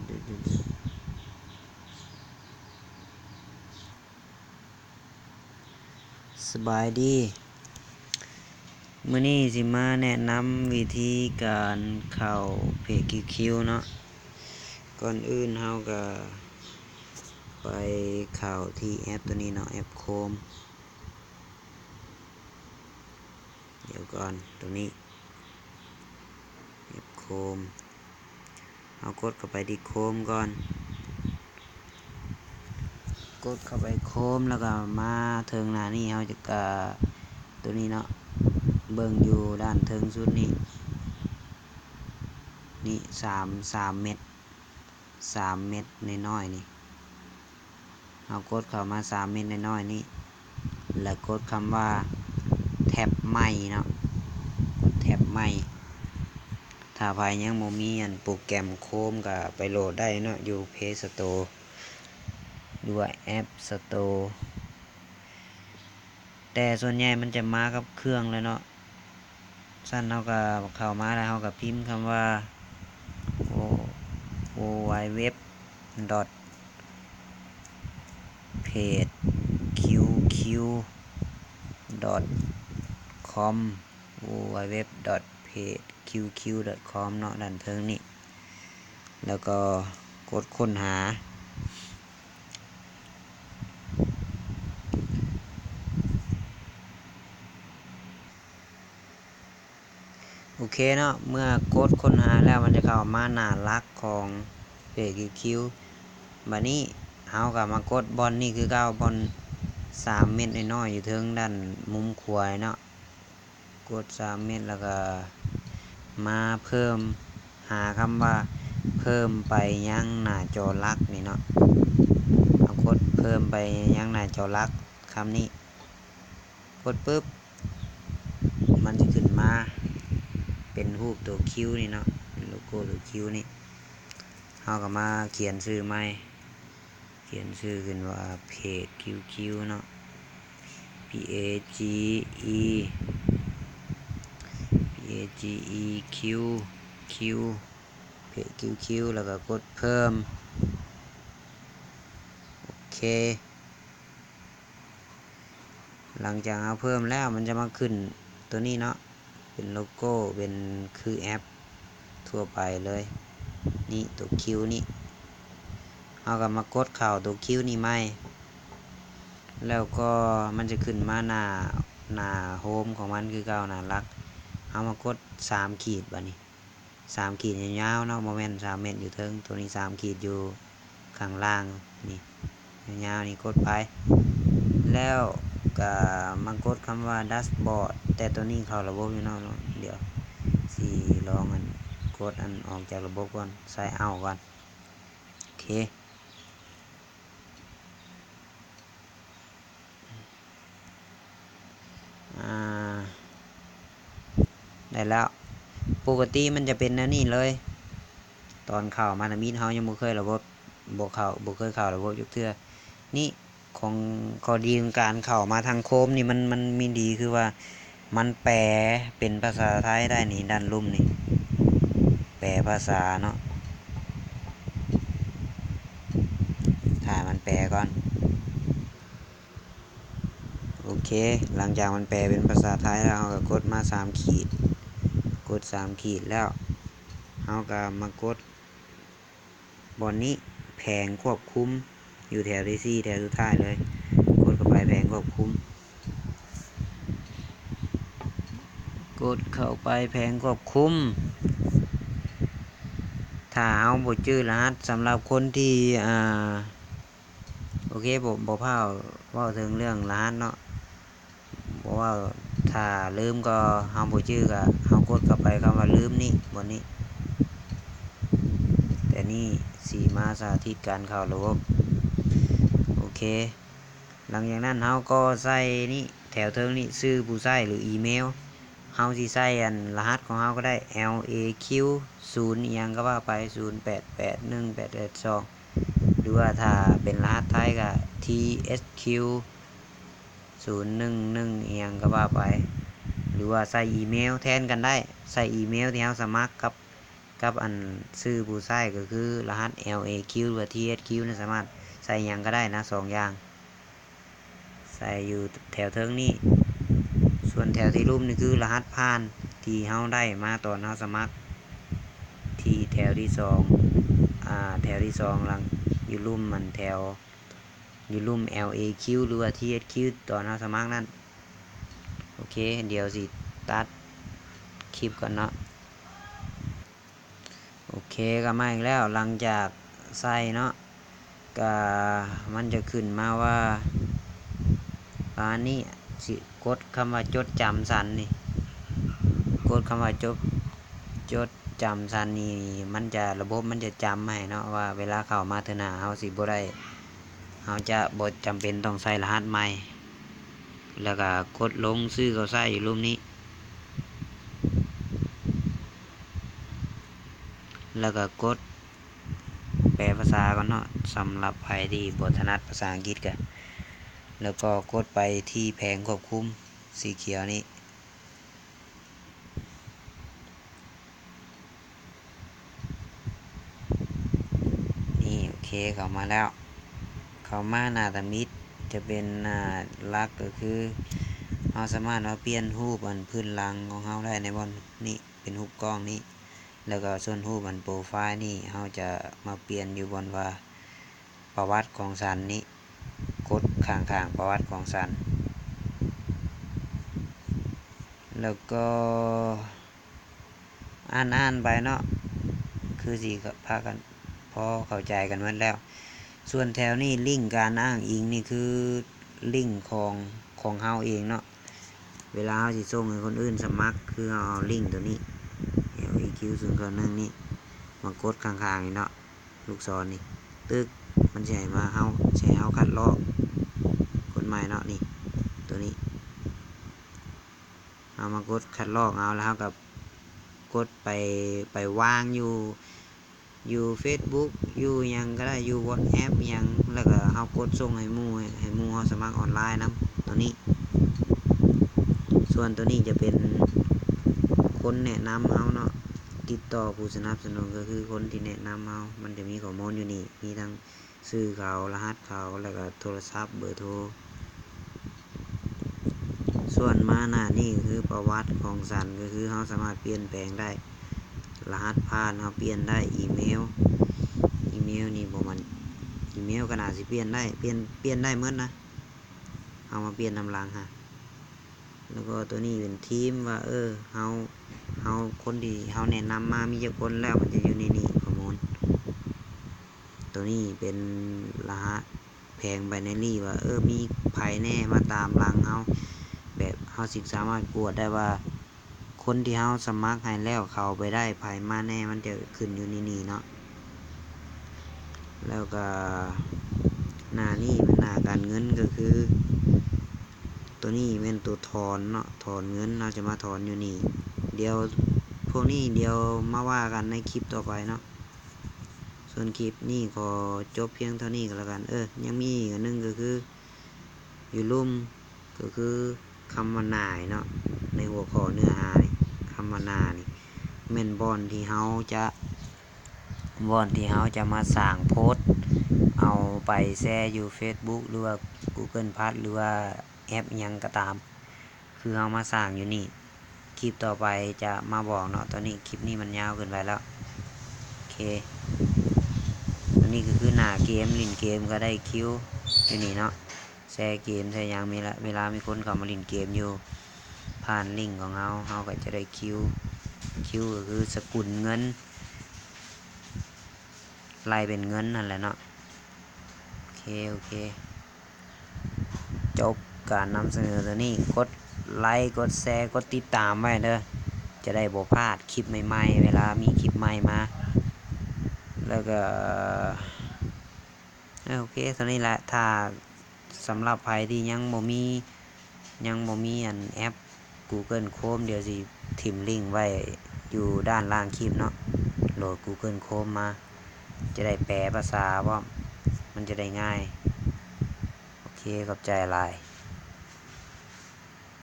สบายดีมื้อนี้สิมาแนะนำวิธีการเข้าเพจคิวเนาะก่อนอื่นเฮาก็ไปเข้าที่แอปตัวนี้เนาะแอปโคมเดี๋ยวก่อนตัวนี้แอปโคมเอากดเข้าไปที่โคมก่อนกดเข้าไปโคมแล้วก็มาถึงหน้านี้เฮาจะกะตัวนี้เนาะเบิ่งอยู่ด้านเทิงสุดนี้นี่3 เม็ด3 เม็ดน้อยๆนี่เอากดเข้ามา3 เม็ดน้อยๆนี่แล้วกดคำว่าแท็บใหม่เนาะแท็บใหม่ถ้าภายยังบ่มีโปรแกรมโคมก็ไปโหลดได้เนาะอยู่ Play Store ด้วยแอป Store แต่ส่วนใหญ่มันจะมากับเครื่องเลยเนาะสั้นเฮาก็เข้ามาแล้วเฮาก็พิมพ์คำว่า www.pageqq.com www.pageqq.com เนาะด้านเทิงนี่แล้วก็กดค้นหาโอเคเนาะเมื่อกดค้นหาแล้วมันจะเข้ามาหน้าหลักของเพจคิวบัดนี้เฮาก็มากดบอลนี่คือ9บอล3 เม็ดน้อยๆอยู่เทิงด้านมุมขวาเนาะกด3 เม็ดแล้วก็มาเพิ่มหาคำว่าเพิ่มไปยังหน้าจอหลักนี่เนาะเอากดเพิ่มไปยังหน้าจอหลักคำนี้กดปึ๊บมันจะขึ้นมาเป็นรูปตัวคิวนี่เนาะเป็นโลโก้ตัวคิวนี่เฮาก็มาเขียนชื่อใหม่เขียนชื่อขึ้นว่าเพจคิวเนาะ PAGEQ เพจคิวแล้วก็กดเพิ่มโอเคหลังจากเอาเพิ่มแล้วมันจะมาขึ้นตัวนี้เนาะเป็นโลโก้เป็นคือแอปทั่วไปเลยนี่ตัวคิวนี่เอาก็มากดเข้าตัวคิวนี่ไหมแล้วก็มันจะขึ้นมาหน้าโฮมของมันคือเก่าหน้าหลักเอามากด3 ขีดบัดนี้3 ขีดยาวๆเนาะโมเมนต์3 เม็ดอยู่เทิงตัวนี้3 ขีดอยู่ข้างล่างนี่ยาวๆนี่กดไปแล้วก็มากดคำว่าดัชบอร์ดแต่ตัวนี้เข้าระบบอยู่เนาะเดี๋ยวสิลองกดออกจากระบบก่อนใส่เอาก่อนโอเคได้แล้วปกติมันจะเป็นนี่เลยตอนเข้ามามีเฮายังบ่เคยระบบบ่เคยเข้าระบบยุกเทื่อนี่ของข้อดีของการเข้ามาทางโคมนี่มันมีดีคือว่ามันแปลเป็นภาษาไทยได้นี่ด้านลุ่มนี่แปลภาษาเนาะถ้ามันแปลก่อนโอเคหลังจากมันแปลเป็นภาษาไทยแล้วเราก็กดมา3 ขีดกด3 ขีดแล้วเราก็มากดบนนี้แผงควบคุมอยู่แถวที่4แถวสุดท้ายเลยกดเข้าไปแผงควบคุมกดเข้าไปแผงควบคุมถ้าเอาบ่จื้อรหัสสำหรับคนที่โอเคบ่พาว่าถึงเรื่องรหัสเนาะบ่ว่าถ้าลืมก็เฮาบ่จื้อก็เฮากดเข้าไปคำว่าลืมนี่บนนี้แต่นี่สีมาสาธิตการเข้าระบบโอเคหลังจากนั้นเฮาก็ใส่นี่แถวเทิงนี่ชื่อผู้ใช้หรืออีเมลเฮาสิใส่รหัสของเฮาก็ได้ LAQ 0อีหยังก็ว่าไป08818882หรือว่าถ้าเป็นรหัสไทยก็ TSQ 011อีหยังก็ว่าไปหรือว่าใส่อีเมลแทนกันได้ใส่อีเมลที่เฮาสมัครกับ กับอันชื่อผู้ใช้ก็คือรหัส LAQ หรือ THQ นะสามารถใส่หยังก็ได้นะ2อย่างใส่อยู่แถวเทิงนี้ส่วนแถวที่รูปนี่คือรหัสผ่านที่เฮาได้มาตอนเฮาสมัครที่แถวที่2แถวที่2หลังอยู่รูปมันแถวอยู่รูป LAQ หรือว่า THQ ตอนเฮาสมัครนั้นโอเคเดี๋ยวสิตัดคลิปก่อนเนาะโอเคก็มาอีกแล้วหลังจากใส่เนาะก็มันจะขึ้นมาว่าอันนี้สิกดคำว่าจดจำสันนี่กดคำว่าจดจำสันนี่มันจะระบบมันจะจำให้เนาะว่าเวลาเข้ามาเถอะนาเฮาสิบ่ได้เฮาจะบ่จำเป็นต้องใส่รหัสใหม่แล้วก็กดลงซื้อเขาใส่อยู่รูปนี้แล้วก็กดแปลภาษาก่อนเนาะสำหรับใครที่บ่ถนัดภาษาอังกฤษก็แล้วก็กดไปที่แผงควบคุมสีเขียวนี้นี่โอเคเข้ามาแล้วเข้ามาหน้าตามิดจะเป็นหน้าลักก็คือเราสามารถเปลี่ยนรูปอันพื้นหลังของเราได้ในบนนี้เป็นรูปกล้องนี้แล้วก็ส่วนรูปอันโปรไฟล์นี่เราจะมาเปลี่ยนอยู่บนว่าประวัติของสันนี้กดข้างๆประวัติของสันแล้วก็อ่านไปเนาะคือสิพากันพอเข้าใจกันหมดแล้วส่วนแถวนี้ลิงก์การอ้างอิงนี่คือลิงก์ของเฮาเองเนาะเวลาเฮาสิส่งให้คนอื่นสมัครคือเอาลิงก์ตัวนี้ LEQ091นี่มากดข้างๆนี่เนาะลูกศรนี่ตึกมันสิให้มาเฮาใช้เฮาคัดลอกกดใหม่เนาะนี่ตัวนี้เอามากดคัดลอกเอาแล้วเฮากับกดไปวางอยู่ Facebook อยู่หยังก็ได้อยู่ WhatsApp หยังแล้วก็เฮากดส่งให้หมู่เฮาสมัครออนไลน์นํตัวนี้ส่วนตัวนี้จะเป็นคนแนะนำเฮาเนาะติดต่อผู้สนับสนุนก็คือคนที่แนะนำเฮามันจะมีข้อมูลอยู่นี่มีทั้งชื่อเขารหัสเขาแล้วก็โทรศัพท์เบอร์โทรส่วนมาหน้านี่คือประวัติของสันก็คือเฮาสามารถเปลี่ยนแปลงได้รหัสผ่านเฮาเปลี่ยนได้อีเมลนี่บ่มันอีเมลก็น่าสิเปลี่ยนได้เปลี่ยนได้หมดนะเอามาเปลี่ยนนำหลังฮะแล้วก็ตัวนี้เป็นทีมว่าเฮาคนที่เฮาแนะนำมามีจักคนแล้วมันจะอยู่ในนี้ข้อมูลตัวนี้เป็นรหัสแผงไบนารี่ว่ามีไผแน่มาตามหลังเฮาแบบเฮาสามารถกวดได้ว่าคนที่เฮาสมัครให้แล้วเข้าไปได้ไผมาแน่มันจะขึ้นอยู่ในนี้เนาะแล้วก็หน้านี้เป็นหน้าการเงินก็คือตัวนี้เป็นตัวถอนเนาะถอนเงินเราจะมาถอนอยู่นี่เดี๋ยวพวกนี้เดี๋ยวมาว่ากันในคลิปต่อไปเนาะส่วนคลิปนี้ขอจบเพียงเท่านี้ก็แล้วกันยังมีอีกอันนึงก็คืออยู่ลุ่มก็คือคำว่าน่ายเนาะในหัวข้อเนื้อหาคำว่านานี่แม่นบอนที่เฮาจะมาสร้างโพสต์เอาไปแชร์อยู่ Facebook หรือว่า Google+ หรือว่าแอปยังก็ตามคือเอามาสร้างอยู่นี่คลิปต่อไปจะมาบอกเนาะตอนนี้คลิปนี้มันยาวเกินไปแล้วโอเคอันนี้คือหน้าเกมลินเกมก็ได้คิวอยู่นี่เนาะแชร์เกมแชร์ยังมีละเวลามีคนเข้ามาลินเกมอยู่ผ่านลิงก์ของเฮาก็จะได้คิวก็คือสกุลเงินไล่เป็นเงินนั่นแหละเนาะโอเคจบการนำเสนอตัวนี้กดไลค์กดแชร์กดติดตามไว้เด้อจะได้บ่พลาดคลิปใหม่ๆเวลามีคลิปใหม่มาแล้วก็โอเคเท่านี้แหละถ้าสำหรับใครที่ยังบ่มีอันแอป Google Chrome เดี๋ยวสิทิมลิงก์ไว้อยู่ด้านล่างคลิปเนาะโหลด Google Chrome มาจะได้แปลภาษาว่ามันจะได้ง่ายโอเคขอบใจหลาย